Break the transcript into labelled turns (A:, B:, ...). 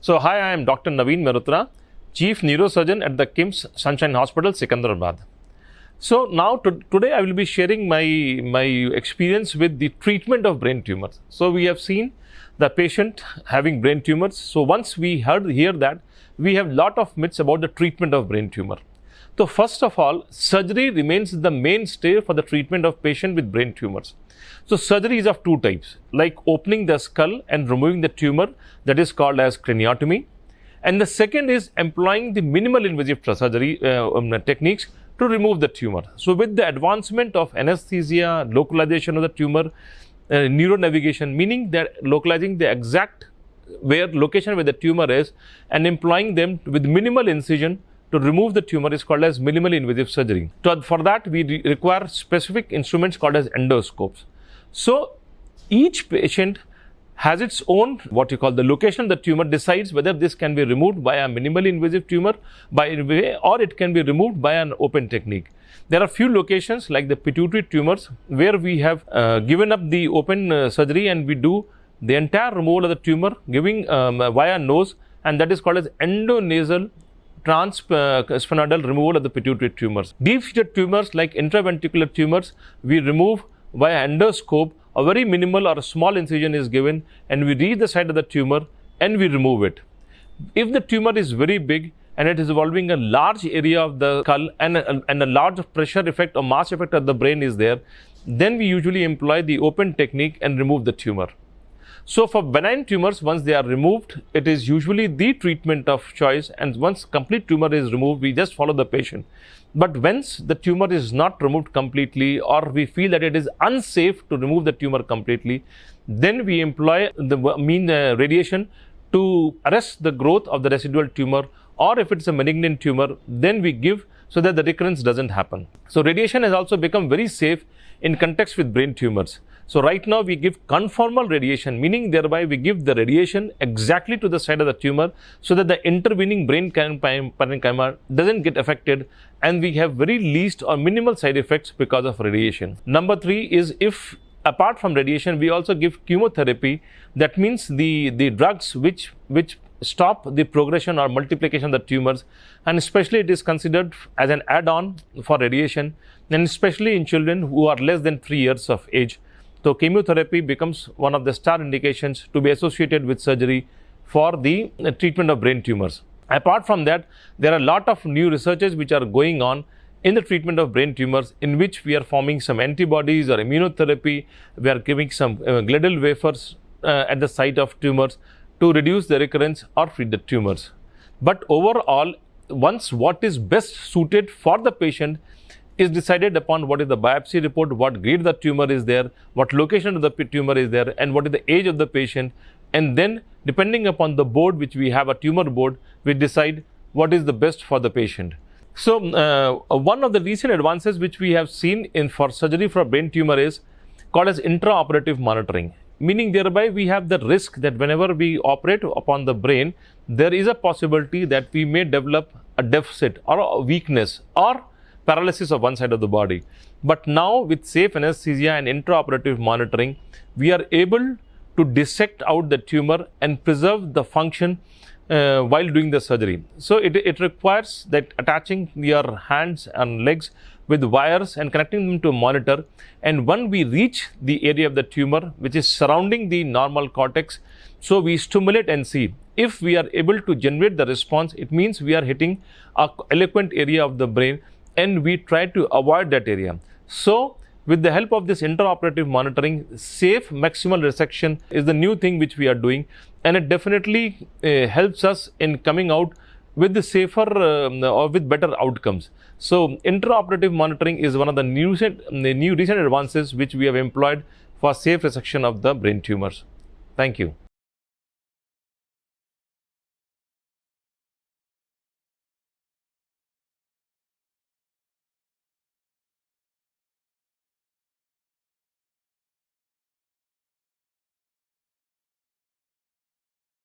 A: So, hi, I am Dr. Naveen Mehrotra, Chief Neurosurgeon at the KIMS Sunshine Hospital, Secunderabad. So, now today I will be sharing my experience with the treatment of brain tumors. So, we have seen the patient having brain tumors. So, once we hear that, we have lot of myths about the treatment of brain tumor. So, first of all, surgery remains the mainstay for the treatment of patient with brain tumors. So, surgery is of two types, like opening the skull and removing the tumor, that is called as craniotomy. And the second is employing the minimal invasive surgery techniques to remove the tumor. So, with the advancement of anesthesia, localization of the tumor, neuronavigation, meaning that localizing the exact location where the tumor is and employing them with minimal incision to remove the tumor is called as minimally invasive surgery. So, for that we require specific instruments called as endoscopes. So, each patient has its own what you call the location of the tumor decides whether this can be removed by a minimally invasive tumor or it can be removed by an open technique. There are few locations like the pituitary tumors where we have given up the open surgery and we do the entire removal of the tumor giving via nose, and that is called as endonasal transsphenoidal removal of the pituitary tumors. Deep-seated tumors like intraventricular tumors we remove via endoscope. A very minimal or a small incision is given and we reach the site of the tumor and we remove it. If the tumor is very big and it is involving a large area of the skull and a large pressure effect or mass effect of the brain is there, then we usually employ the open technique and remove the tumor. So, for benign tumors, once they are removed, it is usually the treatment of choice, and once complete tumor is removed, we just follow the patient. But once the tumor is not removed completely or we feel that it is unsafe to remove the tumor completely, then we employ the radiation to arrest the growth of the residual tumor, or if it's a malignant tumor, then we give so that the recurrence doesn't happen. So, radiation has also become very safe in context with brain tumors. So, right now we give conformal radiation, meaning thereby we give the radiation exactly to the site of the tumor so that the intervening brain parenchyma doesn't get affected and we have very least or minimal side effects because of radiation. Number 3 is, if apart from radiation we also give chemotherapy, that means the drugs which stop the progression or multiplication of the tumors, and especially it is considered as an add-on for radiation, and especially in children who are less than 3 years of age. So, chemotherapy becomes one of the star indications to be associated with surgery for the treatment of brain tumors. Apart from that, there are a lot of new researches which are going on in the treatment of brain tumors, in which we are forming some antibodies or immunotherapy. We are giving some gliadal wafers at the site of tumors to reduce the recurrence or treat the tumors. But overall, once what is best suited for the patient is decided upon what is the biopsy report, what grade the tumor is there, what location of the tumor is there, and what is the age of the patient, and then depending upon the board which we have, a tumor board, we decide what is the best for the patient. So, one of the recent advances which we have seen for surgery for brain tumor is called as intraoperative monitoring, meaning thereby we have the risk that whenever we operate upon the brain, there is a possibility that we may develop a deficit or a weakness or paralysis of one side of the body. But now with safe anesthesia and intraoperative monitoring, we are able to dissect out the tumor and preserve the function while doing the surgery. So, it requires that attaching your hands and legs with wires and connecting them to a monitor, and when we reach the area of the tumor which is surrounding the normal cortex, so we stimulate and see. If we are able to generate the response, it means we are hitting a eloquent area of the brain and we try to avoid that area. So, with the help of this intraoperative monitoring, safe maximal resection is the new thing which we are doing, and it definitely helps us in coming out with the safer or with better outcomes. So, intraoperative monitoring is one of the new recent advances which we have employed for safe resection of the brain tumors. Thank you.